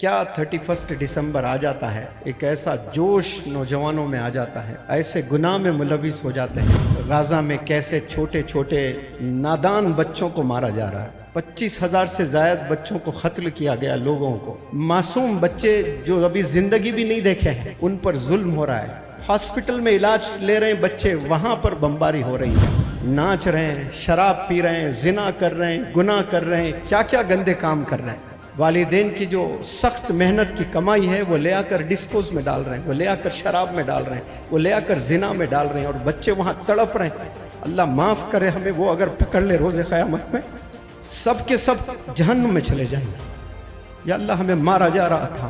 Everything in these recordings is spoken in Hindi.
क्या 31 दिसंबर आ जाता है, एक ऐसा जोश नौजवानों में आ जाता है, ऐसे गुनाह में मुलविस हो जाते हैं। गाजा में कैसे छोटे छोटे नादान बच्चों को मारा जा रहा है, 25,000 से ज्यादा बच्चों को कत्ल किया गया, लोगों को, मासूम बच्चे जो अभी जिंदगी भी नहीं देखे हैं उन पर जुल्म हो रहा है। हॉस्पिटल में इलाज ले रहे हैं बच्चे, वहां पर बमबारी हो रही है, नाच रहे हैं, शराब पी रहे हैं, जिना कर रहे हैं, गुनाह कर रहे हैं, क्या क्या गंदे काम कर रहे हैं। वालिदैन की जो सख्त मेहनत की कमाई है वो ले आकर डिस्कोज में डाल रहे हैं, वो ले आकर शराब में डाल रहे हैं, वो ले आकर जिना में डाल रहे हैं, और बच्चे वहां तड़प रहे हैं। अल्लाह माफ करे हमें, वो अगर पकड़ ले रोज़े क़यामत में सब के सब जहन्नुम में चले जाएंगे। या अल्लाह, हमें मारा जा रहा था,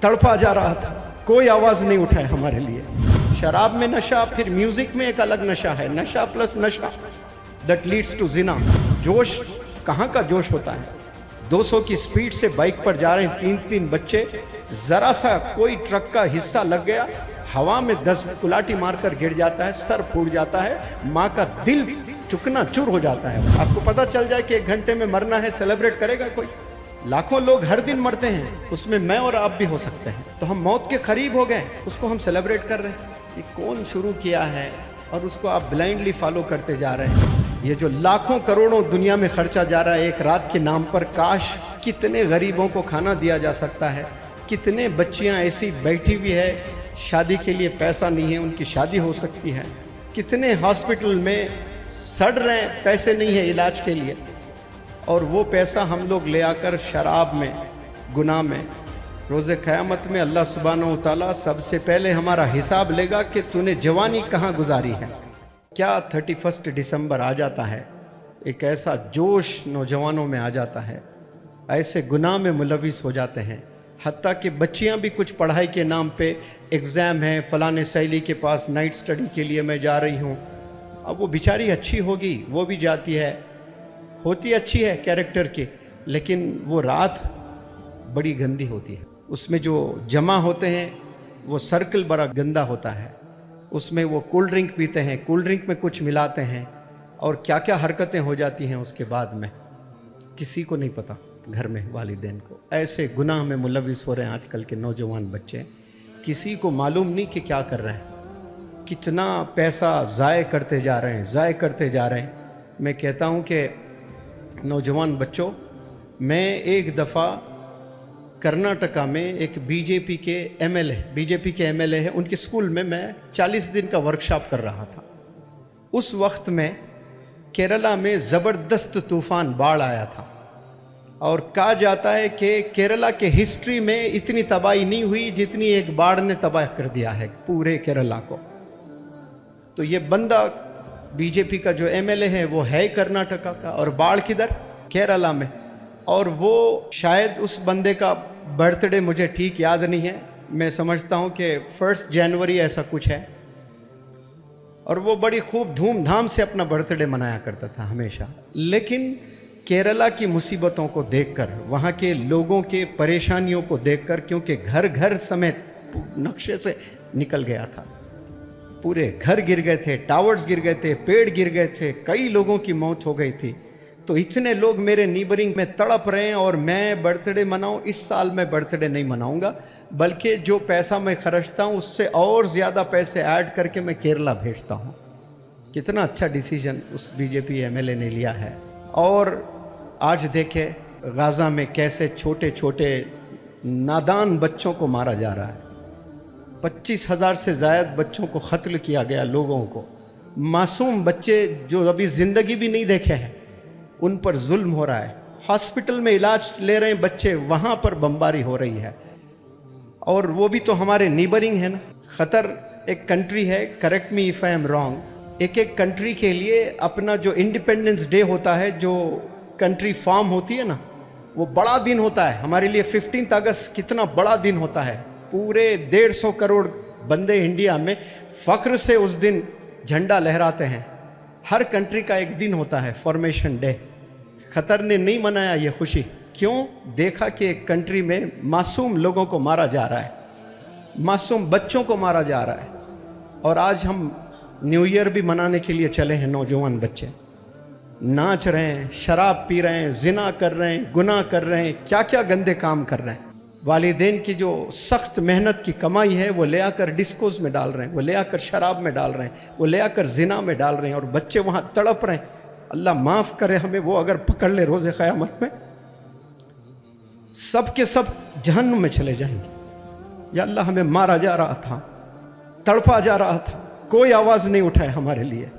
तड़पा जा रहा था, कोई आवाज नहीं उठाए हमारे लिए। शराब में नशा, फिर म्यूजिक में एक अलग नशा है, नशा प्लस नशा दैट लीड्स टू जिना। जोश कहाँ का जोश होता है, 200 की स्पीड से बाइक पर जा रहे हैं 3-3 बच्चे, जरा सा कोई ट्रक का हिस्सा लग गया, हवा में 10 कुलाटी मारकर गिर जाता है, सर फूट जाता है, माँ का दिल चुकना चूर हो जाता है। आपको पता चल जाए कि 1 घंटे में मरना है, सेलिब्रेट करेगा कोई? लाखों लोग हर दिन मरते हैं, उसमें मैं और आप भी हो सकते हैं, तो हम मौत के करीब हो गए, उसको हम सेलिब्रेट कर रहे हैं। ये कौन शुरू किया है और उसको आप ब्लाइंडली फॉलो करते जा रहे हैं। ये जो लाखों करोड़ों दुनिया में खर्चा जा रहा है एक रात के नाम पर, काश कितने गरीबों को खाना दिया जा सकता है, कितने बच्चियां ऐसी बैठी हुई है, शादी के लिए पैसा नहीं है, उनकी शादी हो सकती है, कितने हॉस्पिटल में सड़ रहे हैं, पैसे नहीं है इलाज के लिए, और वो पैसा हम लोग ले आकर शराब में, गुनाह में। रोज़े क़यामत में अल्लाह सुब्हानहू व तआला सबसे पहले हमारा हिसाब लेगा कि तूने जवानी कहाँ गुजारी है। क्या 31 दिसंबर आ जाता है, एक ऐसा जोश नौजवानों में आ जाता है, ऐसे गुनाह में मुलविस हो जाते हैं, हत्ता कि बच्चियां भी कुछ पढ़ाई के नाम पे, एग्ज़ाम है, फ़लाने सहेली के पास नाइट स्टडी के लिए मैं जा रही हूँ। अब वो बेचारी अच्छी होगी, वो भी जाती है, होती अच्छी है कैरेक्टर की, लेकिन वो रात बड़ी गंदी होती है। उसमें जो जमा होते हैं वो सर्कल बड़ा गंदा होता है, उसमें वो कोल्ड ड्रिंक पीते हैं, कोल्ड ड्रिंक में कुछ मिलाते हैं, और क्या क्या हरकतें हो जाती हैं उसके बाद में, किसी को नहीं पता घर में वालिदैन को। ऐसे गुनाह में मुलविस हो रहे हैं आजकल के नौजवान बच्चे, किसी को मालूम नहीं कि क्या कर रहे हैं, कितना पैसा ज़ाय करते जा रहे हैं, ज़ाय करते जा रहे हैं। मैं कहता हूँ कि नौजवान बच्चों, मैं एक दफ़ा कर्नाटका में एक बीजेपी के एमएलए है, उनके स्कूल में मैं 40 दिन का वर्कशॉप कर रहा था। उस वक्त में केरला में ज़बरदस्त तूफ़ान बाढ़ आया था, और कहा जाता है कि केरला के हिस्ट्री में इतनी तबाही नहीं हुई जितनी एक बाढ़ ने तबाह कर दिया है पूरे केरला को। तो ये बंदा बीजेपी का जो एमएलए है वो है कर्नाटका का, और बाढ़ किधर? केरला में। और वो शायद उस बंदे का बर्थडे मुझे ठीक याद नहीं है, मैं समझता हूँ कि 1 जनवरी ऐसा कुछ है, और वो बड़ी खूब धूमधाम से अपना बर्थडे मनाया करता था हमेशा। लेकिन केरला की मुसीबतों को देखकर, वहाँ के लोगों के परेशानियों को देखकर, क्योंकि घर घर समेत नक्शे से निकल गया था, पूरे घर गिर गए थे, टावर्स गिर गए थे, पेड़ गिर गए थे, कई लोगों की मौत हो गई थी। तो इतने लोग मेरे नीबरिंग में तड़प रहे हैं, और मैं बर्थडे मनाऊं, इस साल मैं बर्थडे नहीं मनाऊंगा, बल्कि जो पैसा मैं खर्चता हूं उससे और ज़्यादा पैसे ऐड करके मैं केरला भेजता हूं। कितना अच्छा डिसीजन उस बीजेपी एमएलए ने लिया है। और आज देखे गाज़ा में कैसे छोटे छोटे नादान बच्चों को मारा जा रहा है, 25,000 से ज़्यादा बच्चों को कत्ल किया गया, लोगों को, मासूम बच्चे जो अभी ज़िंदगी भी नहीं देखे हैं उन पर जुल्म हो रहा है। हॉस्पिटल में इलाज ले रहे हैं बच्चे, वहाँ पर बमबारी हो रही है, और वो भी तो हमारे नीबरिंग है ना। क़तर एक कंट्री है, correct me if I am wrong, एक कंट्री के लिए अपना जो इंडिपेंडेंस डे होता है, जो कंट्री फॉर्म होती है ना, वो बड़ा दिन होता है। हमारे लिए 15 अगस्त कितना बड़ा दिन होता है, पूरे 150 करोड़ बंदे इंडिया में फ़ख्र से उस दिन झंडा लहराते हैं। हर कंट्री का एक दिन होता है फॉर्मेशन डे। क़तर ने नहीं मनाया ये खुशी, क्यों? देखा कि एक कंट्री में मासूम लोगों को मारा जा रहा है, मासूम बच्चों को मारा जा रहा है। और आज हम न्यू ईयर भी मनाने के लिए चले हैं, नौजवान बच्चे नाच रहे हैं, शराब पी रहे हैं, जिना कर रहे हैं, गुनाह कर रहे हैं, क्या क्या गंदे काम कर रहे हैं। वालिदैन की जो सख्त मेहनत की कमाई है वो ले आकर डिस्कोज में डाल रहे हैं, वो ले आकर शराब में डाल रहे हैं, वो ले आकर जिना में डाल रहे हैं और बच्चे वहां तड़प रहे हैं। अल्लाह माफ करे हमें, वो अगर पकड़ ले रोजे क़यामत में सब के सब जहन्नुम में चले जाएंगे। या अल्लाह हमें मारा जा रहा था, तड़पा जा रहा था, कोई आवाज नहीं उठाए हमारे लिए,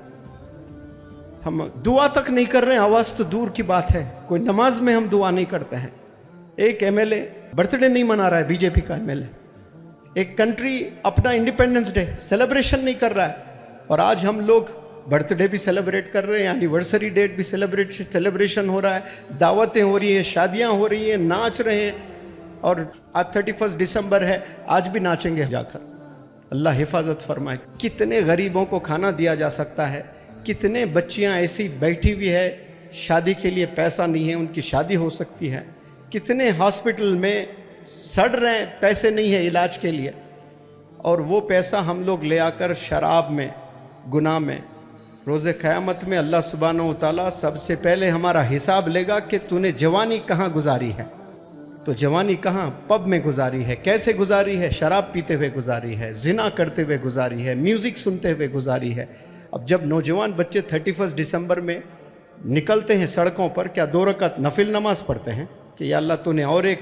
हम दुआ तक नहीं कर रहे हैं, आवाज तो दूर की बात है, कोई नमाज में हम दुआ नहीं करते हैं। एक एमएलए बर्थडे नहीं मना रहा है, बीजेपी का एमएलए, एक कंट्री अपना इंडिपेंडेंस डे सेलिब्रेशन नहीं कर रहा है, और आज हम लोग बर्थडे भी सेलिब्रेट कर रहे हैं, एनिवर्सरी डेट भी सेलिब्रेशन हो रहा है, दावतें हो रही है, शादियां हो रही हैं, नाच रहे हैं, और आज 31 दिसंबर है, आज भी नाचेंगे जाकर। अल्लाह हिफाजत फरमाए। कितने गरीबों को खाना दिया जा सकता है, कितने बच्चियां ऐसी बैठी हुई है, शादी के लिए पैसा नहीं है, उनकी शादी हो सकती है, कितने हॉस्पिटल में सड़ रहे हैं, पैसे नहीं है इलाज के लिए, और वो पैसा हम लोग ले आकर शराब में, गुनाह में। रोज़े क़यामत में अल्लाह सुब्हानहू तआला सबसे पहले हमारा हिसाब लेगा कि तूने जवानी कहाँ गुजारी है। तो जवानी कहाँ? पब में गुजारी है। कैसे गुजारी है? शराब पीते हुए गुजारी है, जिना करते हुए गुजारी है, म्यूज़िक सुनते हुए गुजारी है। अब जब नौजवान बच्चे 31 दिसंबर में निकलते हैं सड़कों पर, क्या 2 रकात नफिल नमाज पढ़ते हैं कि या अल्लाह तूने और एक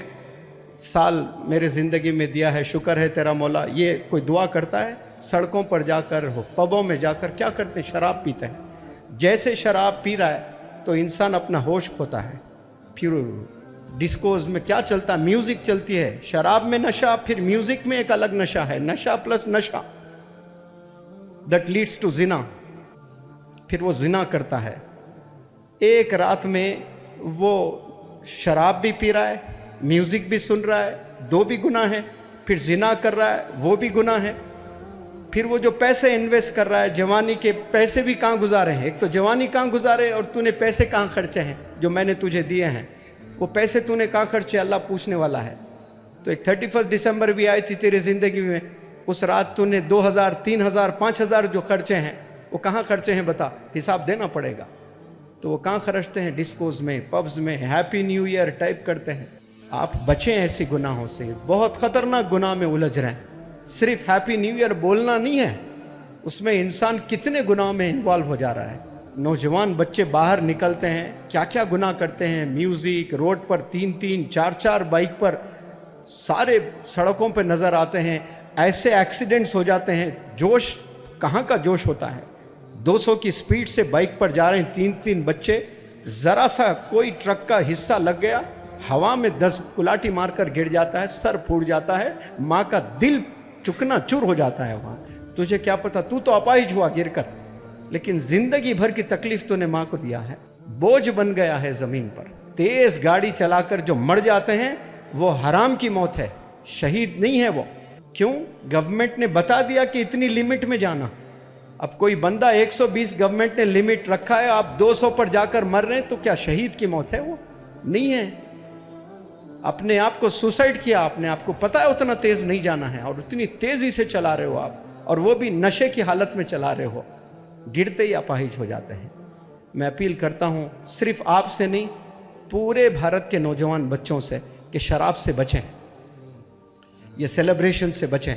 साल मेरे ज़िंदगी में दिया है, शुक्र है तेरा मौला, ये कोई दुआ करता है? सड़कों पर जाकर, पबों में जाकर क्या करते हैं? शराब पीते हैं। जैसे शराब पी रहा है तो इंसान अपना होश खोता है। फिर डिस्कोज में क्या चलता? म्यूजिक चलती है। शराब में नशा, फिर म्यूजिक में एक अलग नशा है, नशा प्लस नशा, दैट लीड्स टू जिना। फिर वो जिना करता है। एक रात में वो शराब भी पी रहा है, म्यूजिक भी सुन रहा है, 2 भी गुनाह है, फिर जिना कर रहा है, वो भी गुनाह है। फिर वो जो पैसे इन्वेस्ट कर रहा है, जवानी के पैसे भी कहाँ गुजारे हैं? एक तो जवानी कहाँ गुजारे, और तूने पैसे कहाँ खर्चे हैं जो मैंने तुझे दिए हैं, वो पैसे तूने कहाँ खर्चे? अल्लाह पूछने वाला है। तो एक 31 दिसंबर भी आई थी तेरी जिंदगी में, उस रात तूने 2000, 3000, 5000 जो खर्चे हैं वो कहाँ खर्चे हैं बता, हिसाब देना पड़ेगा। तो वो कहाँ खर्चते हैं? डिस्कोज में, पब्स में, हैप्पी न्यू ईयर टाइप करते हैं। आप बचें ऐसी गुनाहों से, बहुत खतरनाक गुनाह में उलझ रहे हैं। सिर्फ हैप्पी न्यू ईयर बोलना नहीं है, उसमें इंसान कितने गुनाह में इन्वॉल्व हो जा रहा है। नौजवान बच्चे बाहर निकलते हैं, क्या क्या गुनाह करते हैं। म्यूजिक, रोड पर 3-3, 4-4 बाइक पर सारे सड़कों पर नजर आते हैं। ऐसे एक्सीडेंट्स हो जाते हैं, जोश कहाँ का जोश होता है। 200 की स्पीड से बाइक पर जा रहे हैं 3-3 बच्चे, जरा सा कोई ट्रक का हिस्सा लग गया, हवा में 10 कुलाटी मारकर गिर जाता है, सर फूट जाता है, माँ का दिल चुकना चूर हो जाता है वहां। तुझे क्या पता, तू तो अपाहिज हुआ गिरकर, लेकिन जिंदगी भर की तकलीफ तूने माँ को दिया है। बोझ बन गया है जमीन पर। तेज गाड़ी चलाकर जो मर जाते हैं वो हराम की मौत है, शहीद नहीं है वो। क्यों? गवर्नमेंट ने बता दिया कि इतनी लिमिट में जाना। अब कोई बंदा 120 गवर्नमेंट ने लिमिट रखा है, आप 200 पर जाकर मर रहे हैं, तो क्या शहीद की मौत है वो? नहीं है। अपने आप को सुसाइड किया आपने, आपको पता है उतना तेज नहीं जाना है, और उतनी तेजी से चला रहे हो आप, और वो भी नशे की हालत में चला रहे हो, गिरते ही अपाहिज हो जाते हैं। मैं अपील करता हूं सिर्फ आपसे नहीं, पूरे भारत के नौजवान बच्चों से कि शराब से बचें, ये सेलिब्रेशन से बचें।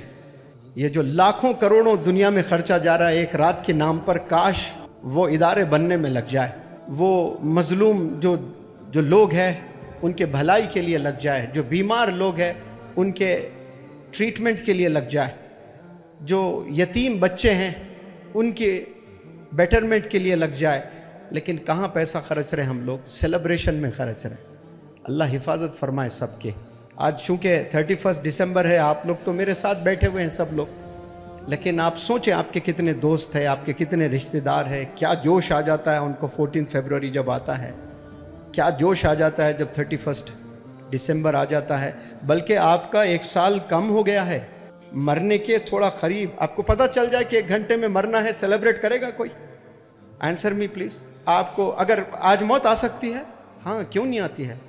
ये जो लाखों करोड़ों दुनिया में खर्चा जा रहा है एक रात के नाम पर, काश वो इदारे बनने में लग जाए, वो मजलूम जो लोग हैं उनके भलाई के लिए लग जाए, जो बीमार लोग हैं उनके ट्रीटमेंट के लिए लग जाए, जो यतीम बच्चे हैं उनके बेटरमेंट के लिए लग जाए। लेकिन कहाँ पैसा खर्च रहे हम लोग? सेलिब्रेशन में खर्च रहे। अल्लाह हिफाजत फरमाए सबके। आज चूँकि 31 दिसंबर है, आप लोग तो मेरे साथ बैठे हुए हैं सब लोग, लेकिन आप सोचें आपके कितने दोस्त हैं, आपके कितने रिश्तेदार हैं, क्या जोश आ जाता है उनको 14 फरवरी जब आता है, क्या जोश आ जाता है जब 31 दिसंबर आ जाता है। बल्कि आपका 1 साल कम हो गया है मरने के थोड़ा करीब। आपको पता चल जाए कि 1 घंटे में मरना है, सेलिब्रेट करेगा कोई? Answer me please. आपको अगर आज मौत आ सकती है? हाँ, क्यों नहीं आती है?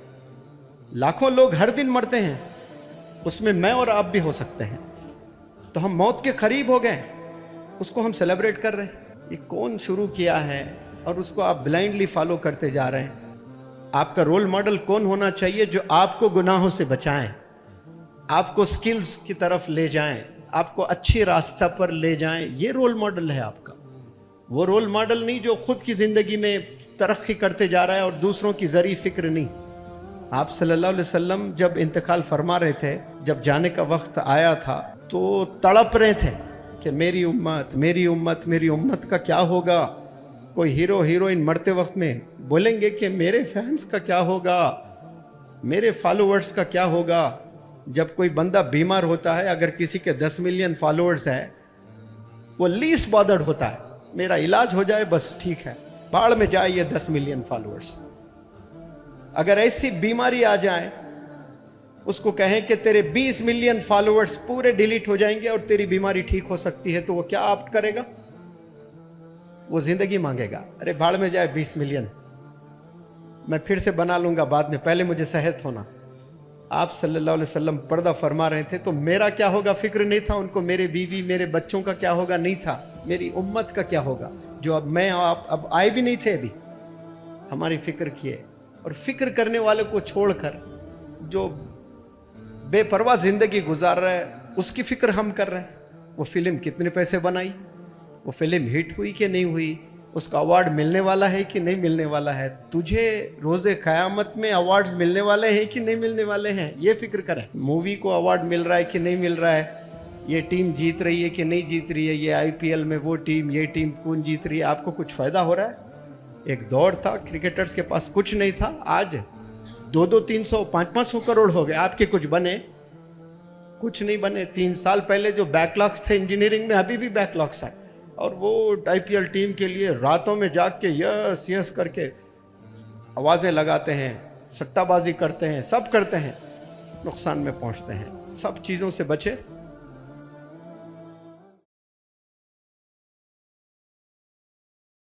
लाखों लोग हर दिन मरते हैं, उसमें मैं और आप भी हो सकते हैं। तो हम मौत के करीब हो गए, उसको हम सेलिब्रेट कर रहे हैं। ये कौन शुरू किया है और उसको आप ब्लाइंडली फॉलो करते जा रहे हैं? आपका रोल मॉडल कौन होना चाहिए जो आपको गुनाहों से बचाएं? आपको स्किल्स की तरफ ले जाएं, आपको अच्छी रास्ता पर ले जाएं, ये रोल मॉडल है आपका। वो रोल मॉडल नहीं जो खुद की जिंदगी में तरक्की करते जा रहा है और दूसरों की जरी फिक्र नहीं। आप सल्लल्लाहु अलैहि वसल्लम जब इंतकाल फरमा रहे थे, जब जाने का वक्त आया था, तो तड़प रहे थे कि मेरी उम्मत मेरी उम्मत मेरी उम्मत का क्या होगा। कोई हीरो हीरोइन मरते वक्त में बोलेंगे कि मेरे फैंस का क्या होगा, मेरे फॉलोअर्स का क्या होगा। जब कोई बंदा बीमार होता है, अगर किसी के 10 मिलियन फॉलोअर्स है, वो लीस्ट बॉदर्ड होता है, मेरा इलाज हो जाए बस ठीक है, बाढ़ में जाए ये 10 मिलियन फॉलोअर्स। अगर ऐसी बीमारी आ जाए, उसको कहें कि तेरे 20 मिलियन फॉलोअर्स पूरे डिलीट हो जाएंगे और तेरी बीमारी ठीक हो सकती है, तो वो क्या ऑप्ट करेगा? वो जिंदगी मांगेगा, अरे भाड़ में जाए 20 मिलियन, मैं फिर से बना लूंगा बाद में, पहले मुझे सेहत होना। आप सल्लल्लाहु अलैहि वसल्लम पर्दा फरमा रहे थे, तो मेरा क्या होगा फिक्र नहीं था उनको, मेरे बीवी मेरे बच्चों का क्या होगा नहीं था, मेरी उम्मत का क्या होगा, जो अब मैं आप अब आए भी नहीं थे, अभी हमारी फिक्र किए। और फिक्र करने वाले को छोड़कर जो बेपरवाह जिंदगी गुजार रहा है, उसकी फिक्र हम कर रहे हैं। वो फिल्म कितने पैसे बनाई, वो फिल्म हिट हुई कि नहीं हुई, उसका अवार्ड मिलने वाला है कि नहीं मिलने वाला है, तुझे रोज़े क़यामत में अवार्ड्स मिलने वाले हैं कि नहीं मिलने वाले हैं, ये फिक्र करें। मूवी को अवार्ड मिल रहा है कि नहीं मिल रहा है, ये टीम जीत रही है कि नहीं जीत रही है, ये IPL में वो टीम ये टीम कौन जीत रही है, आपको कुछ फ़ायदा हो रहा है? एक दौर था, क्रिकेटर्स के पास कुछ नहीं था, आज 200 300 500 करोड़ हो गए, आपके कुछ बने? कुछ नहीं बने। 3 साल पहले जो बैकलॉग्स थे इंजीनियरिंग में, अभी भी बैकलॉग्स है, और वो IPL टीम के लिए रातों में जाग के यस यस करके आवाज़ें लगाते हैं, सट्टाबाजी करते हैं, सब करते हैं, नुकसान में पहुंचते हैं। सब चीज़ों से बचे।